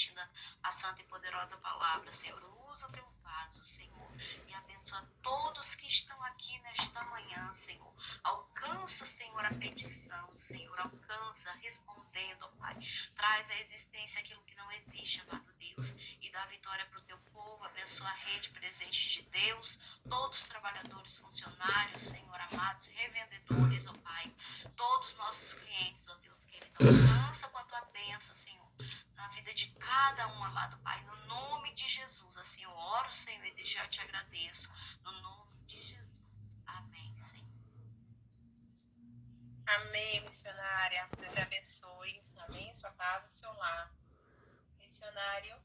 transmitindo a santa e poderosa palavra. Senhor, usa o teu vaso, Senhor, e abençoa todos que estão aqui nesta manhã, Senhor. Alcança, Senhor, a petição, Senhor, alcança, respondendo, ó Pai. Traz à existência aquilo que não existe, amado Deus, e dá vitória para o teu povo. Abençoa a rede presente de Deus, todos os trabalhadores, funcionários, Senhor, amados, revendedores, ó Pai, todos os nossos clientes, ó Deus querido. Alcança com a tua bênção, Senhor, na vida de cada um, amado Pai, no nome de Jesus. Assim eu oro, Senhor, e já te agradeço, no nome de Jesus. Amém, Senhor. Amém, missionária. Deus abençoe. Amém. Sua casa, seu lar. Missionário,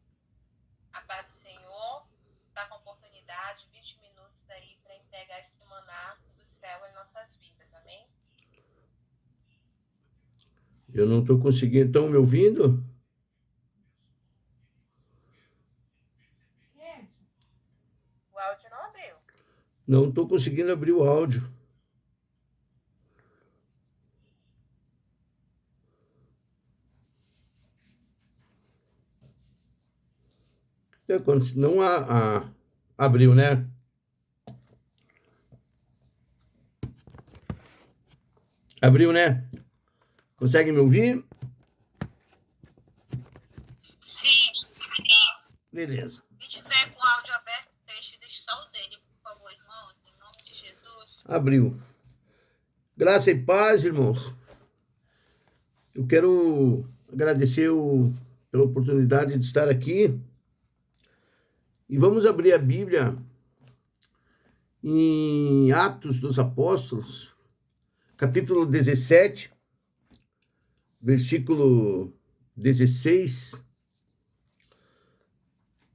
a paz do Senhor. Está com oportunidade, 20 minutos daí para entregar esse maná do céu em nossas vidas. Amém. Eu não estou conseguindo. Estão me ouvindo? O áudio não abriu. Não estou conseguindo abrir o áudio. Não abriu, né? Abriu, né? Consegue me ouvir? Sim. Beleza. Se tiver com o áudio aberto, deixe só o dele, por favor, irmãos, em nome de Jesus. Abriu. Graça e paz, irmãos. Eu quero agradecer pela oportunidade de estar aqui. E vamos abrir a Bíblia em Atos dos Apóstolos, capítulo 17, versículo 16.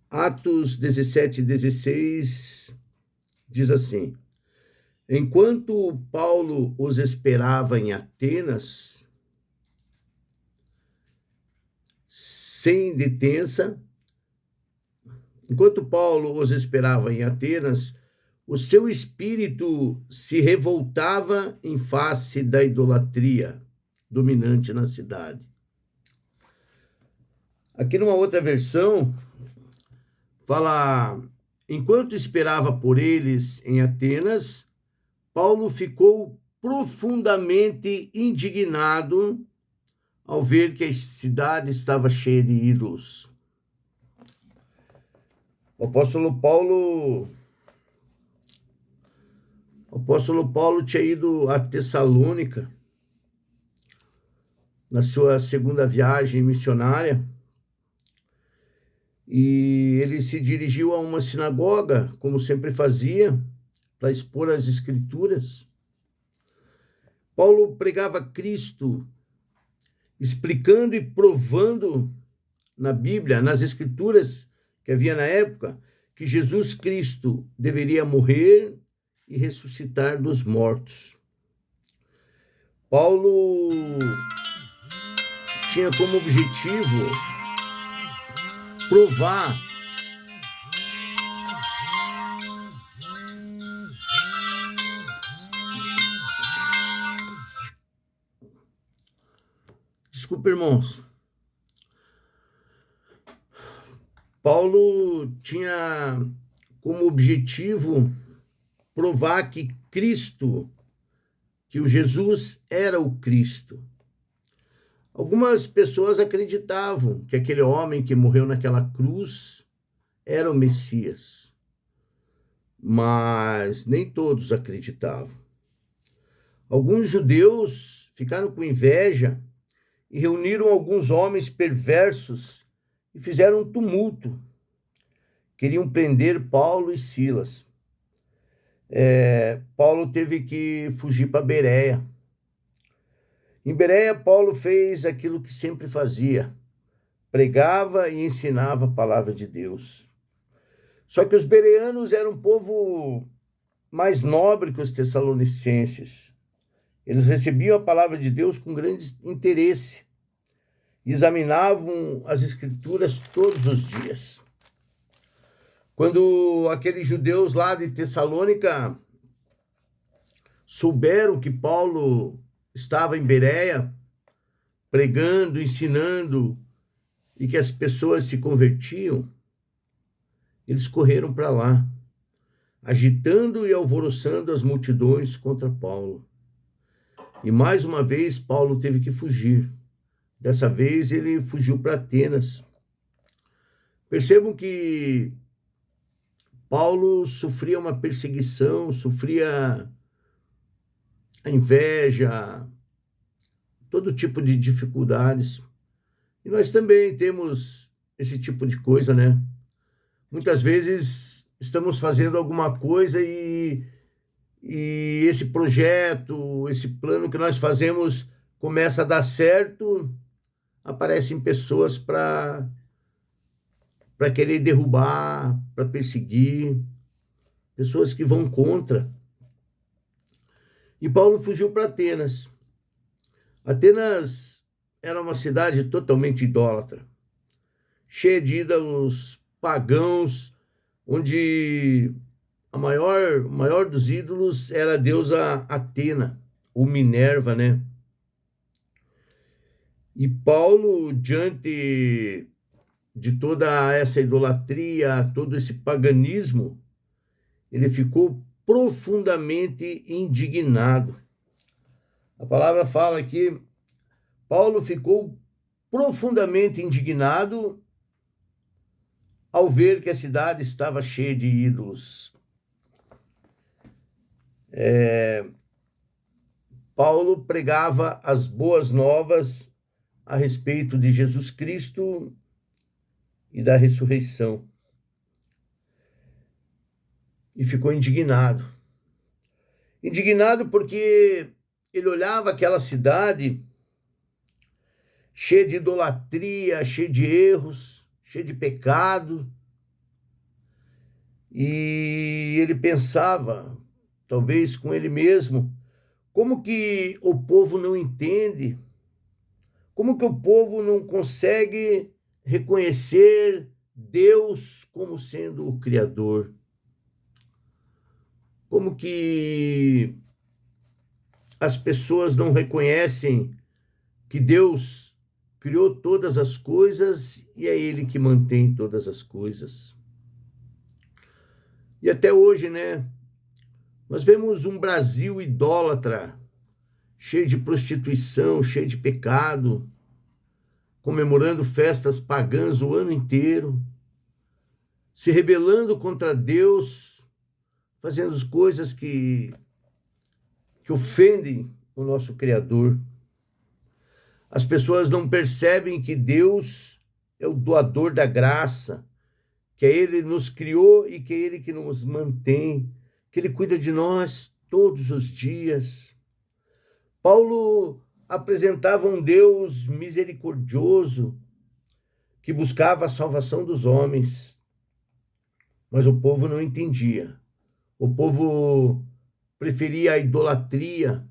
Atos 17, 16 diz assim: enquanto Paulo os esperava em Atenas, sem detença, enquanto Paulo os esperava em Atenas, o seu espírito se revoltava em face da idolatria dominante na cidade. Aqui numa outra versão, fala: enquanto esperava por eles em Atenas, Paulo ficou profundamente indignado ao ver que a cidade estava cheia de ídolos. O apóstolo Paulo tinha ido a Tessalônica na sua segunda viagem missionária e ele se dirigiu a uma sinagoga, como sempre fazia, para expor as Escrituras. Paulo pregava Cristo, explicando e provando na Bíblia, nas Escrituras que havia na época, que Jesus Cristo deveria morrer e ressuscitar dos mortos. Paulo tinha como objetivo provar Desculpa, irmãos. Paulo tinha como objetivo provar que Cristo, que o Jesus era o Cristo. Algumas pessoas acreditavam que aquele homem que morreu naquela cruz era o Messias, mas nem todos acreditavam. Alguns judeus ficaram com inveja e reuniram alguns homens perversos e fizeram um tumulto. Queriam prender Paulo e Silas. Paulo teve que fugir para Bereia. Em Bereia, Paulo fez aquilo que sempre fazia: pregava e ensinava a palavra de Deus. Só que os bereanos eram um povo mais nobre que os tessalonicenses. Eles recebiam a palavra de Deus com grande interesse. Examinavam as Escrituras todos os dias. Quando aqueles judeus lá de Tessalônica souberam que Paulo estava em Bereia, pregando, ensinando e que as pessoas se convertiam, eles correram para lá, agitando e alvoroçando as multidões contra Paulo. E mais uma vez Paulo teve que fugir. Dessa vez ele fugiu para Atenas. Percebam que Paulo sofria uma perseguição, sofria a inveja, todo tipo de dificuldades. E nós também temos esse tipo de coisa, né? Muitas vezes estamos fazendo alguma coisa e esse projeto, esse plano que nós fazemos começa a dar certo, aparecem pessoas para querer derrubar, para perseguir, pessoas que vão contra. E Paulo fugiu para Atenas. Atenas era uma cidade totalmente idólatra, cheia de ídolos pagãos, onde o maior dos ídolos era a deusa Atena, ou Minerva, né? E Paulo, diante de toda essa idolatria, todo esse paganismo, ele ficou profundamente indignado. A palavra fala que Paulo ficou profundamente indignado ao ver que a cidade estava cheia de ídolos. Paulo pregava as boas novas a respeito de Jesus Cristo e da ressurreição. E ficou indignado. Indignado porque ele olhava aquela cidade cheia de idolatria, cheia de erros, cheia de pecado. E ele pensava, talvez com ele mesmo, como que o povo não entende? Como que o povo não consegue reconhecer Deus como sendo o Criador? Como que as pessoas não reconhecem que Deus criou todas as coisas e é Ele que mantém todas as coisas? E até hoje, né? Nós vemos um Brasil idólatra, cheio de prostituição, cheio de pecado, comemorando festas pagãs o ano inteiro, se rebelando contra Deus, fazendo as coisas que ofendem o nosso Criador. As pessoas não percebem que Deus é o doador da graça, que é Ele nos criou e que é Ele que nos mantém, que Ele cuida de nós todos os dias. Paulo apresentava um Deus misericordioso que buscava a salvação dos homens, mas o povo não entendia. O povo preferia a idolatria,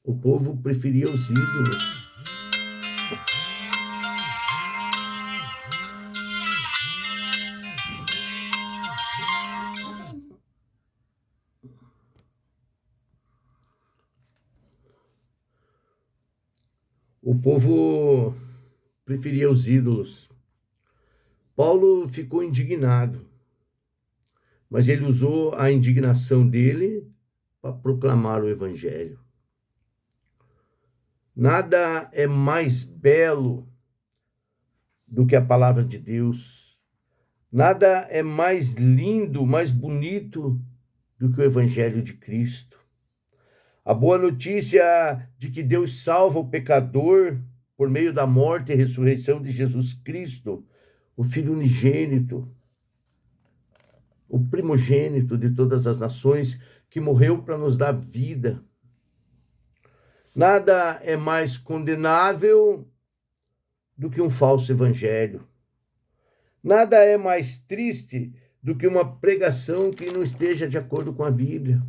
o povo preferia os ídolos. O povo preferia os ídolos. Paulo ficou indignado, mas ele usou a indignação dele para proclamar o evangelho. Nada é mais belo do que a palavra de Deus. Nada é mais lindo, mais bonito do que o evangelho de Cristo. A boa notícia de que Deus salva o pecador por meio da morte e ressurreição de Jesus Cristo, o Filho unigênito, o primogênito de todas as nações, que morreu para nos dar vida. Nada é mais condenável do que um falso evangelho. Nada é mais triste do que uma pregação que não esteja de acordo com a Bíblia.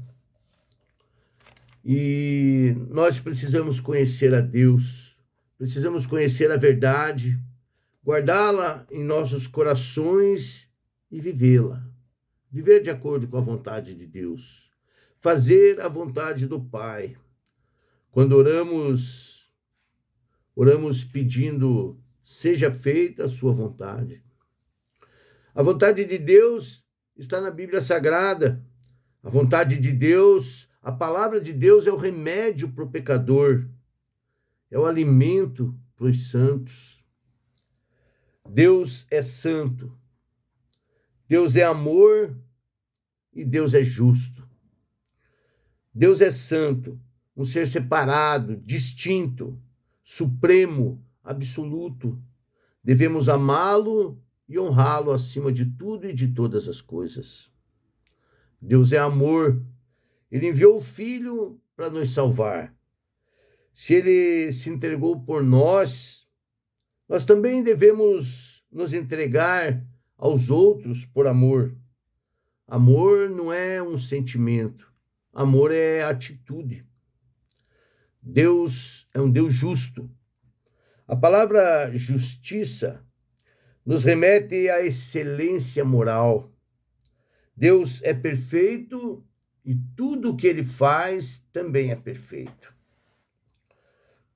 E nós precisamos conhecer a Deus, precisamos conhecer a verdade, guardá-la em nossos corações e vivê-la. Viver de acordo com a vontade de Deus. Fazer a vontade do Pai. Quando oramos pedindo seja feita a sua vontade. A vontade de Deus está na Bíblia Sagrada. A vontade de Deus, a palavra de Deus é o remédio para o pecador, é o alimento para os santos. Deus é santo, Deus é amor e Deus é justo. Deus é santo, um ser separado, distinto, supremo, absoluto. Devemos amá-lo e honrá-lo acima de tudo e de todas as coisas. Deus é amor. Ele enviou o Filho para nos salvar. Se ele se entregou por nós, nós também devemos nos entregar aos outros por amor. Amor não é um sentimento. Amor é atitude. Deus é um Deus justo. A palavra justiça nos remete à excelência moral. Deus é perfeito e tudo o que ele faz também é perfeito.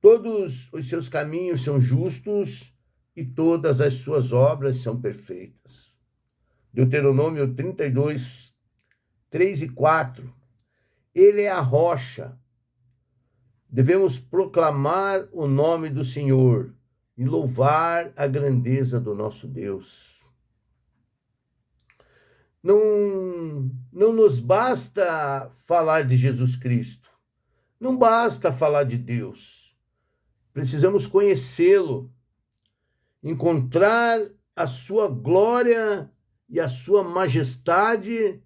Todos os seus caminhos são justos e todas as suas obras são perfeitas. Deuteronômio 32, 3 e 4. Ele é a rocha. Devemos proclamar o nome do Senhor e louvar a grandeza do nosso Deus. Não nos basta falar de Jesus Cristo. Não basta falar de Deus. Precisamos conhecê-lo, encontrar a sua glória e a sua majestade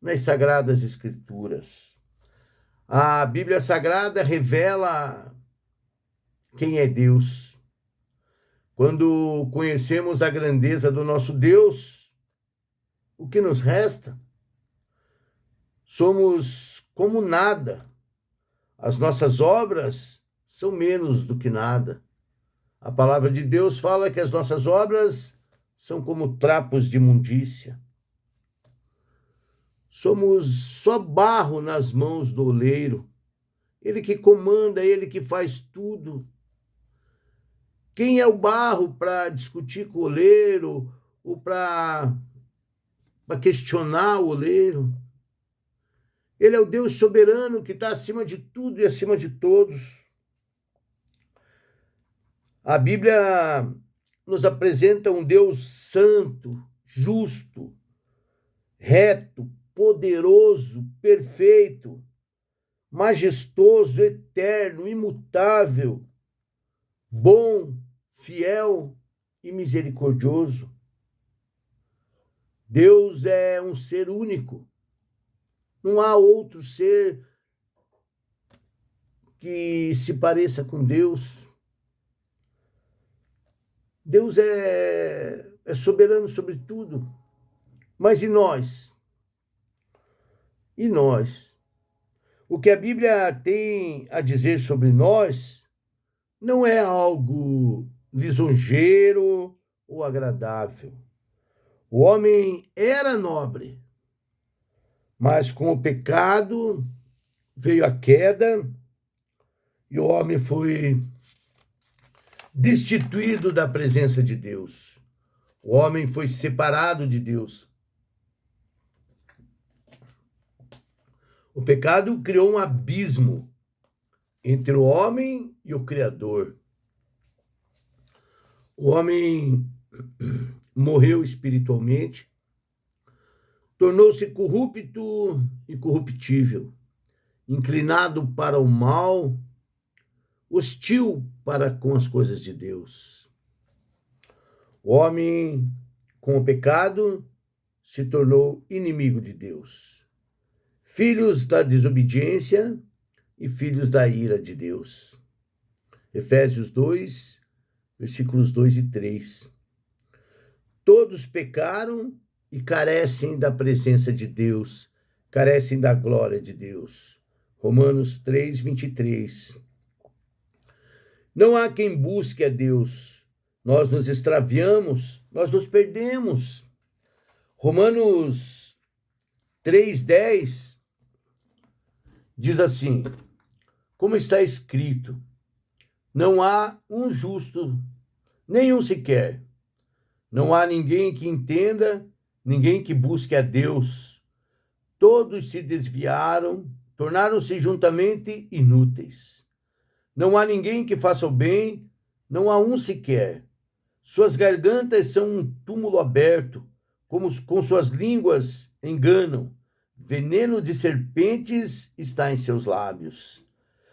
nas Sagradas Escrituras. A Bíblia Sagrada revela quem é Deus. Quando conhecemos a grandeza do nosso Deus, o que nos resta? Somos como nada. As nossas obras são menos do que nada. A palavra de Deus fala que as nossas obras são como trapos de imundícia. Somos só barro nas mãos do oleiro. Ele que comanda, ele que faz tudo. Quem é o barro para discutir com o oleiro ou para questionar o oleiro? Ele é o Deus soberano que está acima de tudo e acima de todos. A Bíblia nos apresenta um Deus santo, justo, reto, poderoso, perfeito, majestoso, eterno, imutável, bom, fiel e misericordioso. Deus é um ser único. Não há outro ser que se pareça com Deus. Deus é soberano sobre tudo. Mas e nós? E nós? O que a Bíblia tem a dizer sobre nós não é algo lisonjeiro ou agradável. O homem era nobre, mas com o pecado veio a queda e o homem foi destituído da presença de Deus. O homem foi separado de Deus. O pecado criou um abismo entre o homem e o Criador. O homem morreu espiritualmente, tornou-se corrupto e corruptível, inclinado para o mal, hostil para com as coisas de Deus. O homem, com o pecado, se tornou inimigo de Deus, filhos da desobediência e filhos da ira de Deus. Efésios 2, versículos 2 e 3. Todos pecaram e carecem da presença de Deus, carecem da glória de Deus. Romanos 3, 23. Não há quem busque a Deus. Nós nos extraviamos, nós nos perdemos. Romanos 3:10 diz assim: como está escrito, não há um justo, nenhum sequer. Não há ninguém que entenda, ninguém que busque a Deus. Todos se desviaram, tornaram-se juntamente inúteis. Não há ninguém que faça o bem, não há um sequer. Suas gargantas são um túmulo aberto, com suas línguas enganam. Veneno de serpentes está em seus lábios.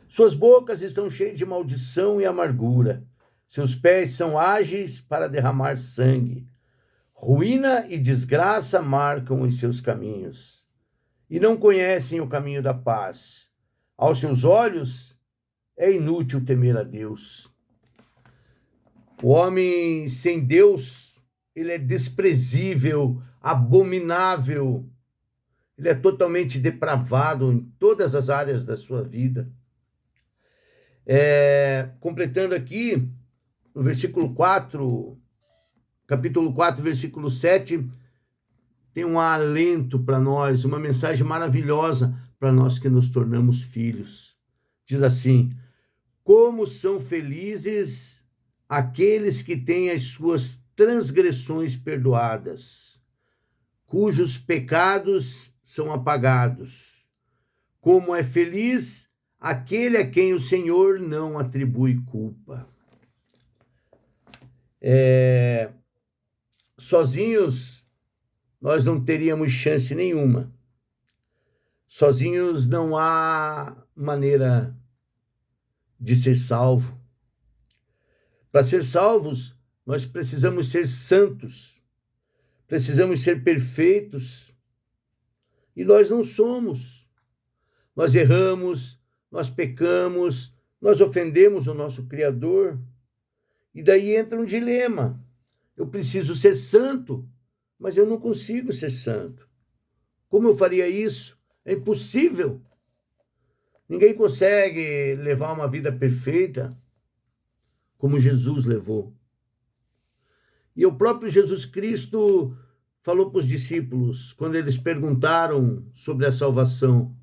Suas bocas estão cheias de maldição e amargura. Seus pés são ágeis para derramar sangue. Ruína e desgraça marcam em seus caminhos. E não conhecem o caminho da paz. Aos seus olhos é inútil temer a Deus. O homem sem Deus, ele é desprezível, abominável. Ele é totalmente depravado em todas as áreas da sua vida. Completando aqui, no versículo 4, capítulo 4, versículo 7, tem um alento para nós, uma mensagem maravilhosa para nós que nos tornamos filhos. Diz assim: como são felizes aqueles que têm as suas transgressões perdoadas, cujos pecados são apagados. Como é feliz aquele a quem o Senhor não atribui culpa. Sozinhos, nós não teríamos chance nenhuma. Sozinhos não há maneira de ser salvo. Para ser salvos, nós precisamos ser santos, precisamos ser perfeitos, e nós não somos. Nós erramos, nós pecamos, nós ofendemos o nosso Criador, e daí entra um dilema. Eu preciso ser santo, mas eu não consigo ser santo. Como eu faria isso? É impossível. Ninguém consegue levar uma vida perfeita como Jesus levou. E o próprio Jesus Cristo falou para os discípulos, quando eles perguntaram sobre a salvação.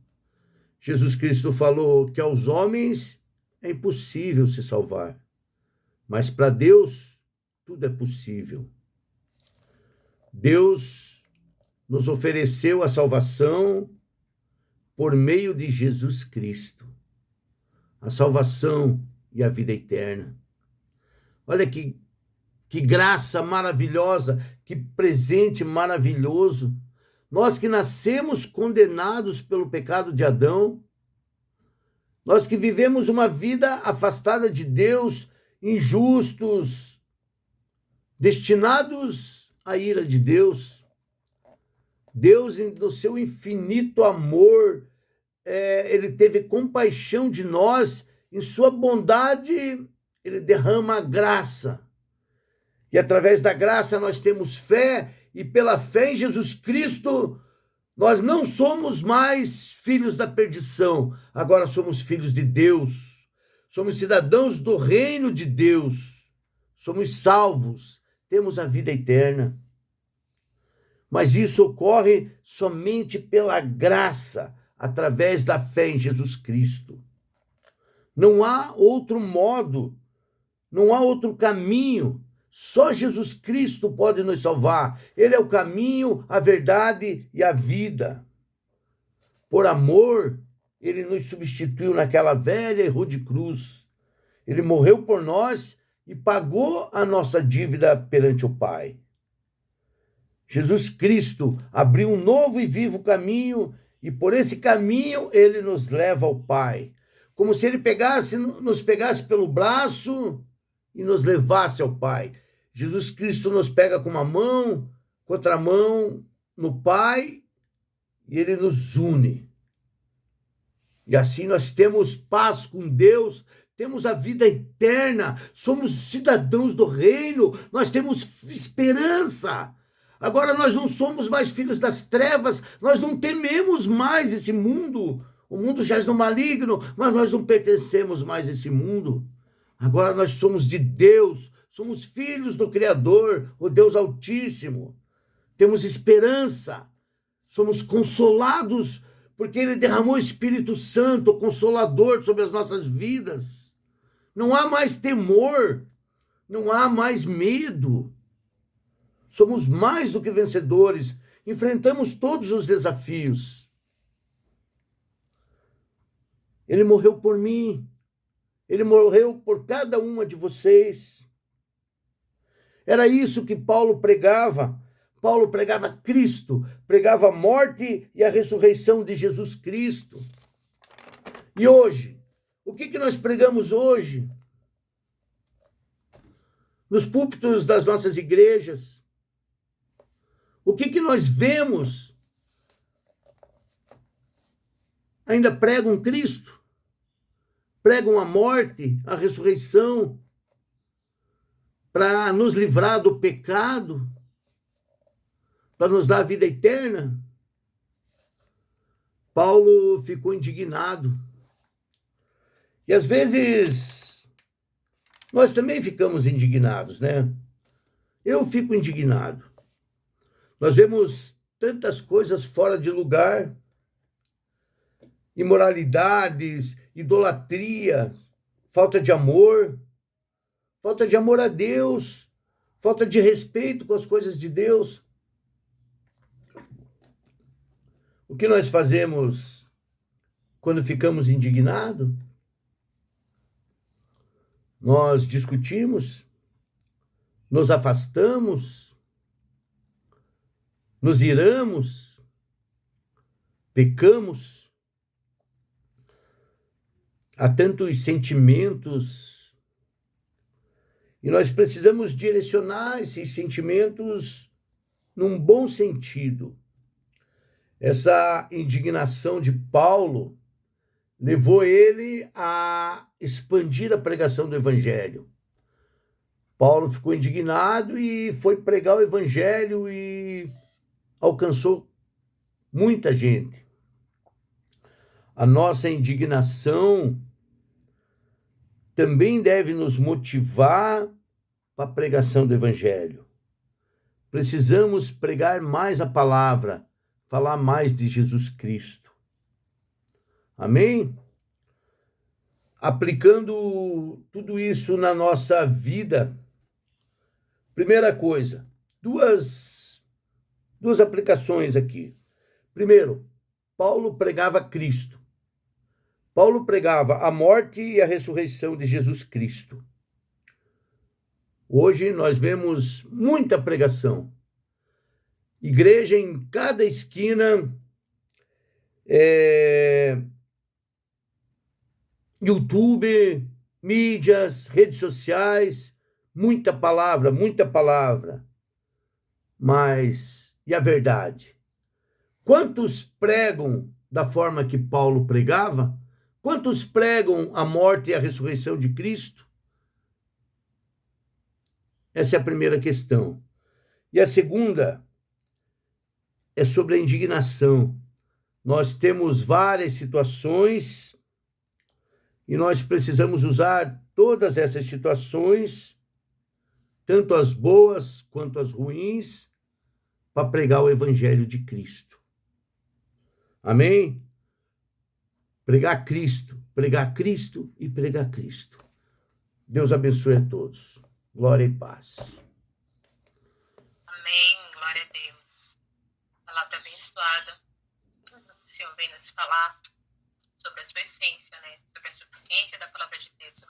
Jesus Cristo falou que aos homens é impossível se salvar, mas para Deus tudo é possível. Deus nos ofereceu a salvação por meio de Jesus Cristo, a salvação e a vida eterna. Olha que graça maravilhosa, que presente maravilhoso. Nós que nascemos condenados pelo pecado de Adão, nós que vivemos uma vida afastada de Deus, injustos, destinados à ira de Deus. Deus, no seu infinito amor, ele teve compaixão de nós, em sua bondade, ele derrama a graça. E através da graça nós temos fé, e pela fé em Jesus Cristo, nós não somos mais filhos da perdição, agora somos filhos de Deus, somos cidadãos do reino de Deus, somos salvos, temos a vida eterna. Mas isso ocorre somente pela graça, através da fé em Jesus Cristo. Não há outro modo, não há outro caminho. Só Jesus Cristo pode nos salvar. Ele é o caminho, a verdade e a vida. Por amor, ele nos substituiu naquela velha e rude cruz. Ele morreu por nós e pagou a nossa dívida perante o Pai. Jesus Cristo abriu um novo e vivo caminho, e por esse caminho ele nos leva ao Pai. Como se ele nos pegasse pelo braço e nos levasse ao Pai. Jesus Cristo nos pega com uma mão, com outra mão no Pai, e ele nos une. E assim nós temos paz com Deus, temos a vida eterna, somos cidadãos do reino, nós temos esperança. Agora nós não somos mais filhos das trevas, nós não tememos mais esse mundo. O mundo jaz no maligno, mas nós não pertencemos mais a esse mundo. Agora nós somos de Deus, somos filhos do Criador, o Deus Altíssimo. Temos esperança, somos consolados, porque Ele derramou o Espírito Santo, o Consolador, sobre as nossas vidas. Não há mais temor, não há mais medo. Somos mais do que vencedores. Enfrentamos todos os desafios. Ele morreu por mim. Ele morreu por cada uma de vocês. Era isso que Paulo pregava. Paulo pregava Cristo, pregava a morte e a ressurreição de Jesus Cristo. E hoje, o que nós pregamos hoje? Nos púlpitos das nossas igrejas, o que nós vemos? Ainda pregam Cristo, pregam a morte, a ressurreição, para nos livrar do pecado, para nos dar a vida eterna. Paulo ficou indignado. E às vezes nós também ficamos indignados, né? Eu fico indignado. Nós vemos tantas coisas fora de lugar, imoralidades, idolatria, falta de amor a Deus, falta de respeito com as coisas de Deus. O que nós fazemos quando ficamos indignados? Nós discutimos, nos afastamos, nos iramos, pecamos. Há tantos sentimentos e nós precisamos direcionar esses sentimentos num bom sentido. Essa indignação de Paulo levou ele a expandir a pregação do evangelho. Paulo ficou indignado e foi pregar o evangelho e alcançou muita gente. A nossa indignação também deve nos motivar para a pregação do evangelho. Precisamos pregar mais a palavra, falar mais de Jesus Cristo. Amém? Aplicando tudo isso na nossa vida, primeira coisa, duas aplicações aqui. Primeiro, Paulo pregava Cristo. Paulo pregava a morte e a ressurreição de Jesus Cristo. Hoje nós vemos muita pregação. Igreja em cada esquina, YouTube, mídias, redes sociais, muita palavra. Mas, e a verdade? Quantos pregam da forma que Paulo pregava? Quantos pregam a morte e a ressurreição de Cristo? Essa é a primeira questão. E a segunda é sobre a indignação. Nós temos várias situações e nós precisamos usar todas essas situações, tanto as boas quanto as ruins, para pregar o evangelho de Cristo. Amém? Pregar Cristo e pregar Cristo. Deus abençoe a todos. Glória e paz. Amém, glória a Deus. Palavra abençoada. O Senhor vem nos falar sobre a sua essência, né? Sobre a suficiência da palavra de Deus.